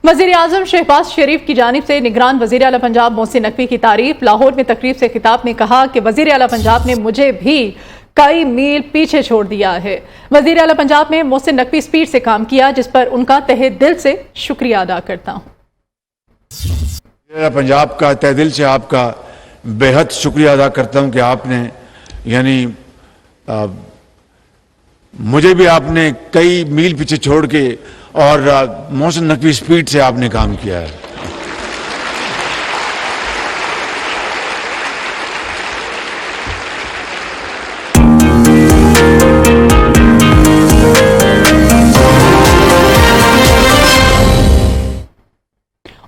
वज़ीर आज़म शहबाज शरीफ की जानिब से निगरान वज़ीर आला पंजाब मोहसिन नकवी की तारीफ। लाहौर में तकरीब से खिताब में कहा कि वज़ीर आला पंजाब ने मुझे भी कई मील पीछे छोड़ दिया है। वज़ीर आला पंजाब में मोहसिन नकवी स्पीड से काम किया, जिस पर उनका तहे दिल से शुक्रिया अदा करता हूँ। पंजाब का तहे दिल से आपका बेहद शुक्रिया अदा करता हूँ कि आपने यानी मुझे भी आपने कई मील पीछे छोड़ के और मोहसिन नकवी स्पीड से आपने काम किया है।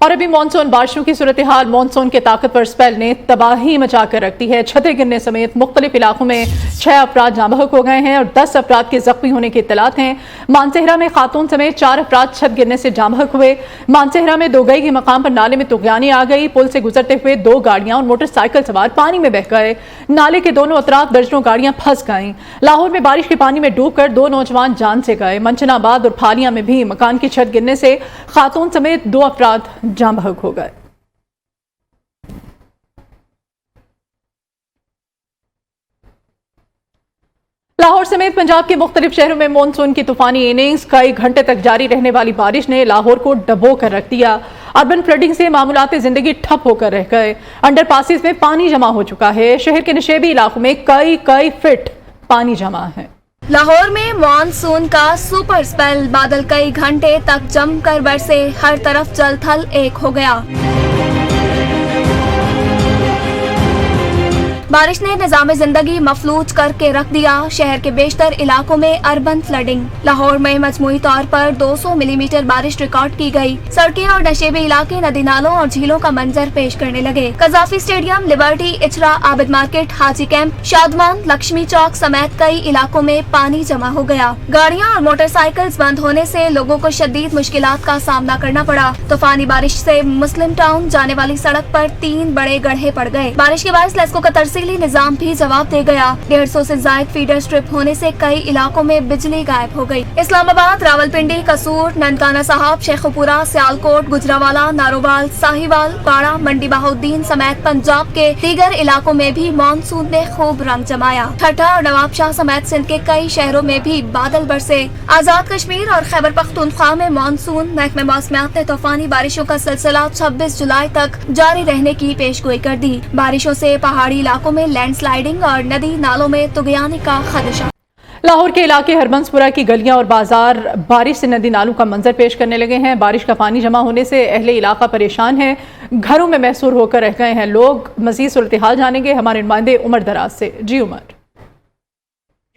और अभी मानसून बारिशों की सूरत हाल। मानसून के ताकतवर स्पेल ने तबाही मचा कर रख दी है। छतें गिरने समेत मुख्तलिफ इलाकों में 6 अफराद जाँ बहक हो गए हैं और 10 अफराद के जख्मी होने की इत्तलात हैं। मानसेहरा में खातून समेत 4 अफराद छत गिरने से जाँ बहक हुए। मानसेहरा में दोगई के मकाम पर नाले में तुगयानी आ गई। पुल से गुजरते हुए 2 गाड़ियां और मोटरसाइकिल सवार पानी में बह गए। नाले के दोनों अतराफ दर्जनों गाड़ियां फंस गईं। लाहौर में बारिश के पानी में डूब कर 2 नौजवान जान से गए। मंचनाबाद और फालिया में भी मकान की छत गिरने से खातून समेत 2 अफराद जाँ बहक हो गए। लाहौर समेत पंजाब के मुख्तलिफ शहरों में मानसून की तूफानी इनिंग्स। कई घंटे तक जारी रहने वाली बारिश ने लाहौर को डबो कर रख दिया। अर्बन फ्लडिंग से मामूलात जिंदगी ठप होकर रह गए। अंडर पासिस में पानी जमा हो चुका है। शहर के नशेबी इलाकों में कई फीट पानी जमा है। लाहौर में मानसून का सुपर स्पेल। बादल कई घंटे तक जमकर बरसे, हर तरफ जल थल एक हो गया। बारिश ने निजाम जिंदगी मफलूज करके रख दिया। शहर के बेशतर इलाकों में अर्बन फ्लडिंग। लाहौर में मजमूई तौर पर 200 मिलीमीटर बारिश रिकॉर्ड की गई। सड़कें और नशेबी इलाके नदी नालों और झीलों का मंजर पेश करने लगे। Gaddafi Stadium, Liberty, Ichhra, Abid Market, Haji Camp, Shadman, Lakshmi Chowk समेत कई इलाकों में पानी जमा हो गया। गाड़ियां और मोटरसाइकिल्स बंद होने से लोगों को शदीद मुश्किलात का सामना करना पड़ा। तूफानी बारिश से मुस्लिम टाउन जाने वाली सड़क पर 3 बड़े गड्ढे पड़ गए। बारिश के बाद लेस्को का निजाम भी जवाब दे गया। 150 से ज्यादा फीडर स्ट्रिप होने से कई इलाकों में बिजली गायब हो गई। इस्लामाबाद, रावलपिंडी, कसूर, ननकाना साहब, शेखुपुरा, सियालकोट, गुजरावाला, नारोवाल, साहिवाल, पाड़ा, मंडी बहाउद्दीन समेत पंजाब के दीगर इलाकों में भी मानसून ने खूब रंग जमाया। ठट्ठा और नवाबशाह समेत सिंध के कई शहरों में भी बादल बरसे। आजाद कश्मीर और खैबर पख्तूनख्वा में मानसून महकमे मौसमियात ने तूफानी बारिशों का सिलसिला 26 जुलाई तक जारी रहने की पेशगोई कर दी। बारिशों से पहाड़ी इलाकों में लैंडस्लाइडिंग और नदी नालों में तुगयानी का खदशा। लाहौर के इलाके हरबंसपुरा की गलियां और बाजार बारिश से नदी नालों का मंजर पेश करने लगे हैं। बारिश का पानी जमा होने से अहले इलाका परेशान है, घरों में महसूर होकर रह गए हैं लोग। मजीद सूरत हाल जानेंगे हमारे नुमाइंदे उमर दराज से। जी उमर।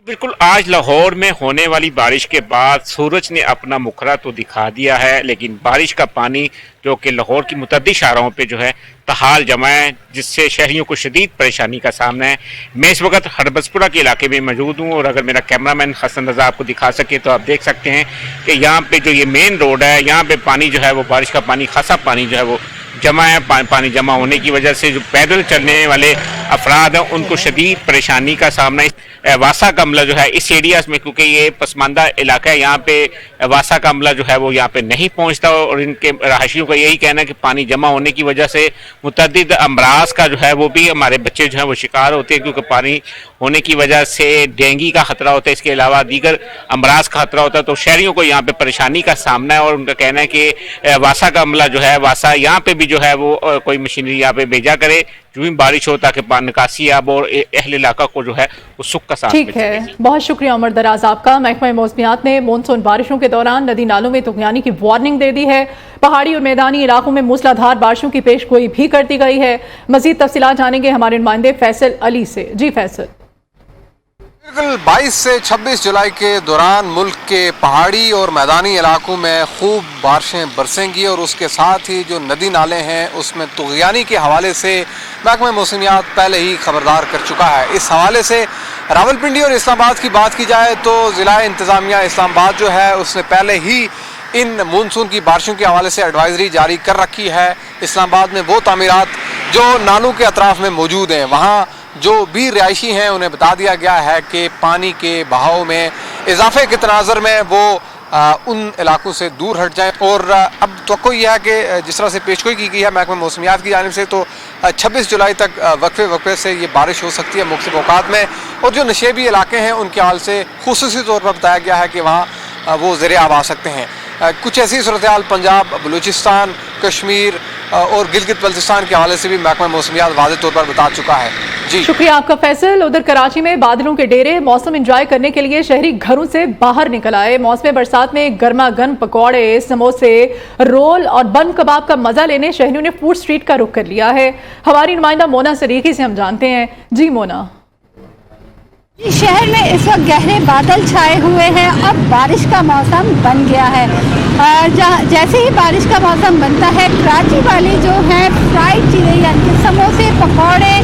बिल्कुल, आज लाहौर में होने वाली बारिश के बाद सूरज ने अपना मुखरा तो दिखा दिया है, लेकिन बारिश का पानी जो कि लाहौर की मुतअद्दिद शाहराहों पे जो है तहाल जमा है, जिससे शहरियों को शदीद परेशानी का सामना है। मैं इस वक्त हरबंसपुरा के इलाके में मौजूद हूँ और अगर मेरा कैमरामैन हसन रजा आपको दिखा सके तो आप देख सकते हैं कि यहाँ पे जो ये मेन रोड है, यहाँ पे पानी जो है वो बारिश का पानी, खासा पानी जो है वो जमा है। पानी जमा होने की वजह से जो पैदल चलने वाले अफराद हैं उनको शदीद परेशानी का सामना वासा का अमला जो है इस एरियाज में, क्योंकि ये पसमानदा इलाका है, यहाँ पे वासा का अमला जो है वो यहाँ पे नहीं पहुँचता और इनके रहायशियों का यही कहना है कि पानी जमा होने की वजह से मुतअद्दिद अमराज का जो है वो भी हमारे बच्चे जो है वो शिकार होते हैं, क्योंकि पानी होने की वजह से डेंगू का खतरा होता है, इसके अलावा दीगर अमराज का खतरा होता है। तो शहरियों को यहाँ पे परेशानी का सामना है और उनका कहना है कि वासा का अमला जो है, वासा यहाँ पे भी जो है वो कोई मशीनरी यहाँ पे भेजा करे जो भी बारिश हो, ताकि निकासी अब और अहले इलाका को जो है वो सुख का साथ। ठीक है, बहुत शुक्रिया उमर दराज आपका। महकमा मौसमियात ने मानसून बारिशों के दौरान नदी नालों में तुगयानी की वार्निंग दे दी है। पहाड़ी और मैदानी इलाकों में मूसलाधार बारिशों की पेशगोई भी कर दी गई है। मजीद तफसीलात जानेंगे हमारे नुमाइंदे फैसल अली से। जी फैसल। 22 से 26 जुलाई के दौरान मुल्क के पहाड़ी और मैदानी इलाकों में खूब बारिशें बरसेंगी और उसके साथ ही जो नदी नाले हैं उसमें तुगयानी के हवाले से महकमा मौसमियात पहले ही खबरदार कर चुका है। इस हवाले से रावलपिंडी और इस्लामाबाद की बात की जाए तो ज़िला इंतज़ामिया इस्लामाबाद जो है उसने पहले ही इन मानसून की बारिशों के हवाले से एडवाइजरी जारी कर रखी है। इस्लामाबाद में वो तामीरात जो नालों के अतराफ़ में मौजूद हैं, वहाँ जो भी रिहायशी हैं उन्हें बता दिया गया है कि पानी के बहाव में इजाफे के तनाज़र में वो उन इलाकों से दूर हट जाएं। और अब तो ये है कि जिस तरह से पेशगोई की गई है महकमा मौसमियात की जानिब से, तो 26 जुलाई तक वक्फे से ये बारिश हो सकती है मुख्तलिफ औकात में। और जो नशेबी इलाके हैं उनके हाल से खुसूसी तौर पर बताया गया है कि वहाँ वो ज़ेरे आब आ सकते हैं। कुछ ऐसी सूरत हाल पंजाब, बलूचिस्तान, कश्मीर और गिलगित बल्तिस्तान के हवाले से भी महकमा मौसमियात वाज़ेह तौर पर बता चुका है। जी शुक्रिया आपका फैसल। उधर कराची में बादलों के डेरे, मौसम एंजॉय करने के लिए शहरी घरों से बाहर निकल आए। मौसम बरसात में गर्मा गर्म पकौड़े, समोसे, रोल और बन कबाब का मजा लेने शहरियों ने फूड स्ट्रीट का रुख कर लिया है। हमारी नुमाइंदा मोना सरीकी से हम जानते हैं। जी मोना। शहर में इस वक्त गहरे बादल छाए हुए हैं। अब बारिश का मौसम बन गया है। जैसे ही बारिश का मौसम बनता है, कराची वाले जो हैं फ्राइड चीज़ें यानी समोसे, पकौड़े,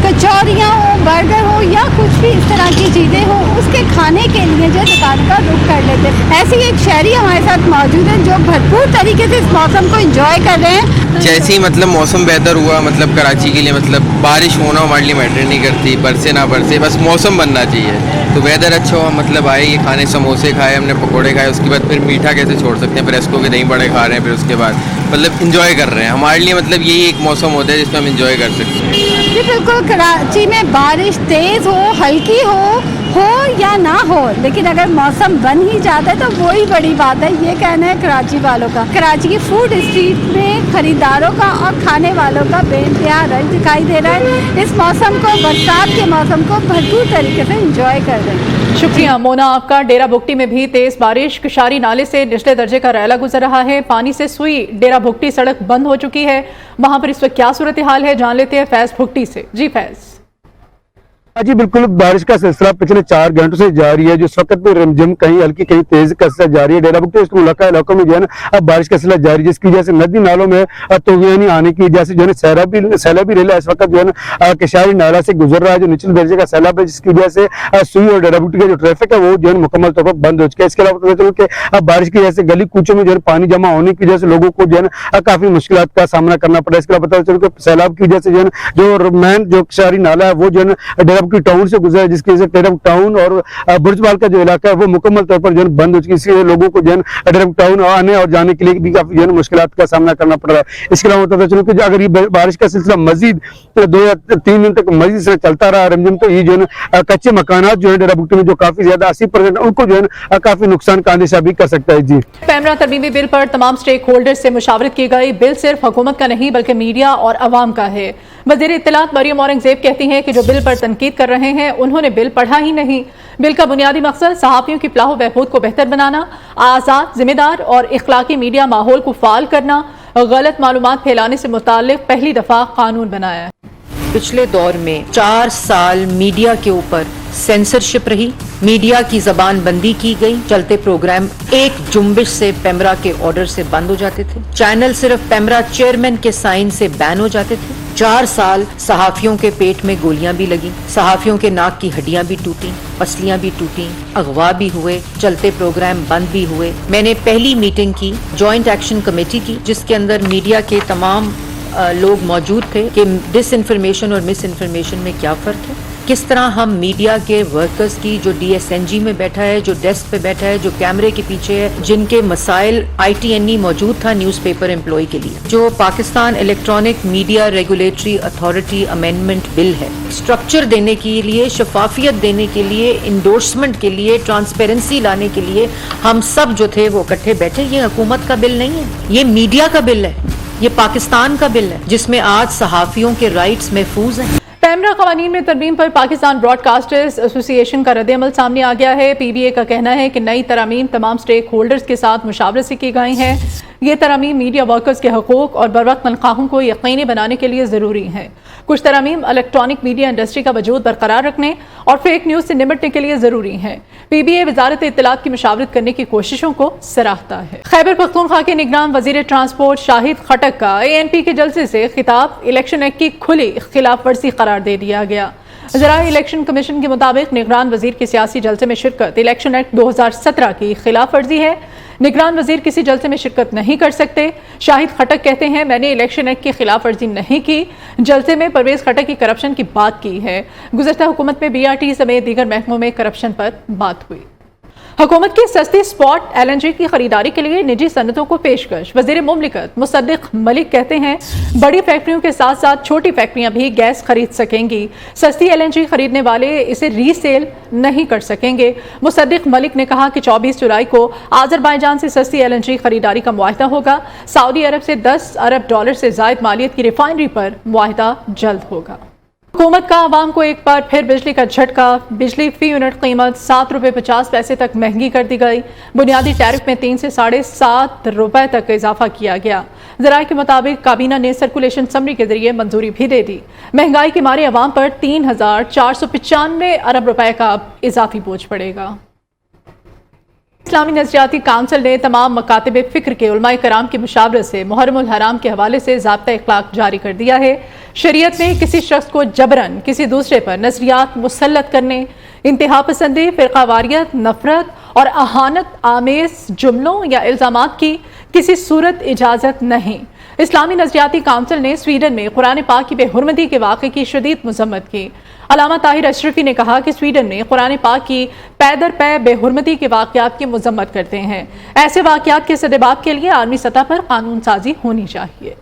कचौरियाँ हो, बर्गर हो या कुछ भी इस तरह की चीज़ें हो, उसके खाने के लिए जो दुकान का रुख कर लेते हैं। ऐसे ही एक शहरी हमारे साथ मौजूद है जो भरपूर तरीके से इस मौसम को एंजॉय कर रहे हैं। जैसे ही मतलब मौसम बेहतर हुआ, मतलब कराची के लिए मतलब बारिश होना हमारे लिए मैटर नहीं करती, बरसे ना बरसे, बस मौसम बनना चाहिए। तो वेदर अच्छा हुआ, मतलब आए, ये खाने, समोसे खाए हमने, पकोड़े खाए, उसके बाद फिर मीठा कैसे छोड़ सकते हैं, फ्रेस्को के दही बड़े खा रहे हैं, फिर उसके बाद मतलब इंजॉय कर रहे हैं। हमारे लिए मतलब यही एक मौसम होता है जिसमें हम इंजॉय कर सकते हैं। जी बिल्कुल, कराची में बारिश तेज़ हो, हल्की हो या ना हो, लेकिन अगर मौसम बन ही जाता है तो वही बड़ी बात है। ये कहना है कराची वालों का। कराची की फूड स्ट्रीट में खरीदारों का और खाने वालों का बेइंतहा रश दिखाई दे रहा है। इस मौसम को, बरसात के मौसम को भरपूर तरीके से एंजॉय कर रहे हैं। शुक्रिया मोना आपका। डेरा बुगटी में भी तेज बारिश, किशारी नाले से निचले दर्जे का रैला गुजर रहा है। पानी से सुई डेरा बुगटी सड़क बंद हो चुकी है। वहां पर इस वक्त क्या सूरत हाल है, जान लेते हैं फैज भुगटी से। जी फैज। जी बिल्कुल, बारिश का सिलसिला पिछले 4 घंटों से जारी है। जिस वक्त में रिमझिम कहीं हल्की कहीं तेज का सिलसिला जारी है। डेरा बुगटी इसके मुलाका इलाकों में जो है ना अब बारिश का सिलसिला जारी, जिसकी वजह से नदी नालों में तूफानी आने की वजह से जो है सैलाबी रेला इस वक्त जो है ना किशारी नाला से गुजर रहा है, जो निचले दर्जे का सैलाब है, जिसकी वजह से सुई और डेरा बुगटी का जो ट्रैफिक है वो जो है मुकम्मल तौर पर बंद हो चुका है। इसके अलावा चलो कि अब बारिश की वजह से गली कूचों में जो है पानी जमा होने की वजह से लोगों को जो है ना काफी मुश्किल का सामना करना पड़ा। इसके अलावा पता चलो कि सैलाब की वजह से जो है जो मेन जो किशारी नाला है वो जो है डेरा बुगटी टाउन से गुजरा, जिसकी वजह से डेरा टाउन और बुर्जवाल का जो इलाका है वो मुकम्मल तौर पर जो है बंद हो चुकी है। इसलिए लोगों को जो है डेरा टाउन आने और जाने के लिए भी काफी जो है मुश्किलात का सामना करना पड़ रहा है। इसके अलावा पता चलो कि अगर ये बारिश का सिलसिला मजीद 2 या 3 दिन तक मजीद से चलता रहा रमजम, तो ये जो है कच्चे मकानात जो है डेरा बुगटी में जो काफी ज्यादा 80% उनको जो है काफी नुकसान का अंदेशा भी कर सकता है। जी पैमरा तरमीमी बिल पर तमाम स्टेक होल्डर से मुशावरत की गई। बिल सिर्फ हुकूमत का नहीं बल्कि मीडिया और अवाम का है। वज़ीर इत्तलात मरियम औरंगजेब कहती हैं कि जो बिल पर तनकीद कर रहे हैं उन्होंने बिल पढ़ा ही नहीं। बिल का बुनियादी मकसद सहाफ़ियों की फलाह बहबूद को बेहतर बनाना, आज़ाद, जिम्मेदार और इखलाकी मीडिया माहौल को फाल करना, गलत मालूमात फैलाने से मुताल्लिक पहली दफ़ा कानून बनाया है। पिछले दौर में 4 साल मीडिया के ऊपर सेंसरशिप रही, मीडिया की जबान बंदी की गई, चलते प्रोग्राम एक जुम्बिश से पेमरा के ऑर्डर से बंद हो जाते थे, चैनल सिर्फ पेमरा चेयरमैन के साइन से बैन हो जाते थे। 4 साल सहाफियों के पेट में गोलियां भी लगी, सहाफियों के नाक की हड्डियां भी टूटी, पसलियां भी टूटी, अगवा भी हुए, चलते प्रोग्राम बंद भी हुए। मैंने पहली मीटिंग की जॉइंट एक्शन कमेटी की, जिसके अंदर मीडिया के तमाम लोग मौजूद थे कि डिस इन्फॉर्मेशन और मिस इन्फॉर्मेशन में क्या फ़र्क है, किस तरह हम मीडिया के वर्कर्स की, जो DSNG में बैठा है, जो डेस्क पे बैठा है, जो कैमरे के पीछे है, जिनके मसाइल ITNE मौजूद था न्यूज़पेपर एम्प्लॉय के लिए, जो Pakistan electronic media regulatory authority amendment bill है, स्ट्रक्चर देने के लिए, शफाफियत देने के लिए, इंडोर्समेंट के लिए, ट्रांसपेरेंसी लाने के लिए हम सब जो थे वो इकट्ठे बैठे। ये हुकूमत का बिल नहीं है, ये मीडिया का बिल है, ये पाकिस्तान का बिल है, जिसमें आज सहाफियों के राइट्स महफूज हैं। पैमरा कवानीन में तरमीम पर पाकिस्तान ब्रॉडकास्टर्स एसोसिएशन का रद्द-ए-अमल सामने आ गया है। PBA का कहना है कि नई तरामीम तमाम स्टेक होल्डर्स के साथ मुशावरत से की गई हैं। ये तरामीम मीडिया वर्कर्स के हकूक और बरवक्त तनख्वाहों को यकीनी बनाने के लिए ज़रूरी हैं। कुछ तरामीम इलेक्ट्रॉनिक मीडिया इंडस्ट्री का वजूद बरकरार रखने और फेक न्यूज़ से निपटने के लिए ज़रूरी हैं। PBA वजारत इत्तलात की मुशावरत करने की कोशिशों को सराहता है। खैबर पख्तूनख्वा के निगरान वज़ीर ट्रांसपोर्ट शाहिद खटक का ANP के जलसे से खिताब इलेक्शन एक्ट की खुली खिलाफ वर्जी करार दे दिया गया। ज़राए इलेक्शन कमीशन के मुताबिक निगरान वज़ीर के सियासी जलसे में शिरकत इलेक्शन एक्ट 2017 की खिलाफ वर्जी है। निगरान वज़ीर किसी जलसे में शिरकत नहीं कर सकते। शाहिद खटक कहते हैं, मैंने इलेक्शन एक्ट की खिलाफ वर्जी नहीं की, जलसे में परवेज़ खटक की करप्शन की बात की है। गुज़श्ता हुकूमत में BRT समेत दीगर महकमों में करप्शन पर बात हुई। हुकूमत की सस्ती स्पॉट LNG की खरीदारी के लिए निजी सनतों को पेशकश। वजीर मुमलिकत मुसद्दिक मलिक कहते हैं बड़ी फैक्ट्रियों के साथ साथ छोटी फैक्ट्रियां भी गैस खरीद सकेंगी। सस्ती LNG खरीदने वाले इसे रीसेल नहीं कर सकेंगे। मुसद्दिक मलिक ने कहा कि 24 जुलाई को आज़रबाईजान से सस्ती LNG खरीदारी का मुआहदा होगा। सऊदी अरब से $10 अरब से ज़ायद मालियत की रिफाइनरी पर मुआहदा जल्द होगा। हुकूमत का आवाम को एक बार फिर बिजली का झटका। बिजली फी यूनिट कीमत ₹7.50 तक महंगी कर दी गई। बुनियादी टैरिफ में 3 से ₹7.5 तक इजाफा किया गया। ज़राए के मुताबिक काबीना ने सर्कुलेशन समरी के जरिए मंजूरी भी दे दी। महंगाई के मारे अवाम पर ₹3,495 अरब का अब इजाफी बोझ पड़ेगा। इस्लामी नज़रियाती काउंसिल ने तमाम मकातिब फ़िक्र के उलमाए कराम की मुशावरत से मुहर्रमुल हराम के हवाले से ज़ाब्ता इखलाक जारी कर दिया है। शरीयत में किसी शख्स को जबरन किसी दूसरे पर नज़रियात मुसल्लत करने, इंतहा पसंदी, फ़िरक़ावारियत, नफ़रत और अहानत आमेज़ जुमलों या इल्ज़ामात की किसी सूरत इजाज़त नहीं। इस्लामी नज़रियाती काउंसिल ने स्वीडन में कुरान पाक की बेहुरमती के वाक़े की शदीद मज़म्मत की। अल्लामा ताहिर अशरफी ने कहा कि स्वीडन में कुरान पाक की पै दर पै बेहुरमती के वाक़यात की मज़म्मत करते हैं। ऐसे वाक़यात के सद्देबाब के लिए आलमी सतह पर कानून साजी होनी चाहिए।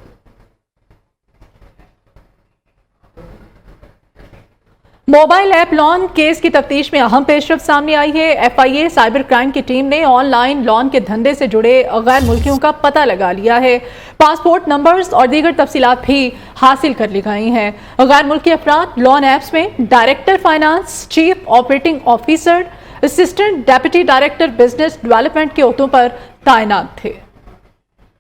मोबाइल ऐप लॉन केस की तफ्तीश में अहम पेशरफ्त सामने आई है। FIA साइबर क्राइम की टीम ने ऑनलाइन लॉन के धंधे से जुड़े गैर मुल्कियों का पता लगा लिया है। पासपोर्ट नंबर्स और दीगर तफसीलात भी हासिल कर ली गई हैं। गैर मुल्की अफराद लॉन ऐप्स में director finance, chief operating officer, assistant deputy director business development के ओहदों पर तैनात थे।